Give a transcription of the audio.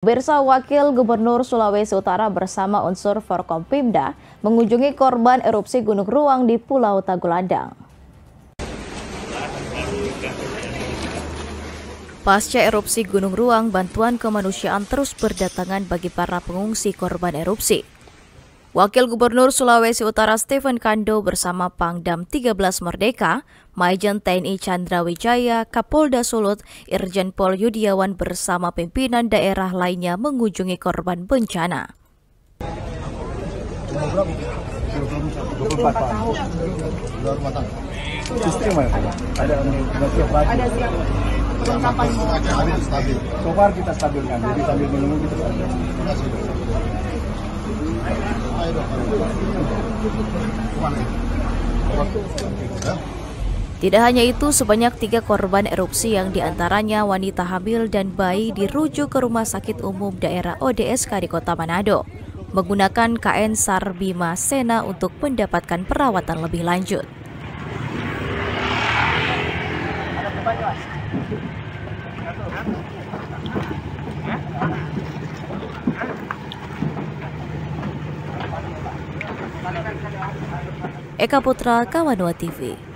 Pemirsa, Wakil Gubernur Sulawesi Utara bersama unsur Forkompimda mengunjungi korban erupsi Gunung Ruang di Pulau Tagulandang. Pasca erupsi Gunung Ruang, bantuan kemanusiaan terus berdatangan bagi para pengungsi korban erupsi. Wakil Gubernur Sulawesi Utara Stephen Kando bersama Pangdam 13 Merdeka, Majen TNI Chandra Wijaya, Kapolda Sulut, Irjen Pol Yudiawan bersama pimpinan daerah lainnya mengunjungi korban bencana. Tidak hanya itu, sebanyak 3 korban erupsi yang diantaranya wanita hamil dan bayi dirujuk ke Rumah Sakit Umum Daerah ODSK di Kota Manado menggunakan KN SAR Bima Sena untuk mendapatkan perawatan lebih lanjut. Eka Putra, Kawanua TV.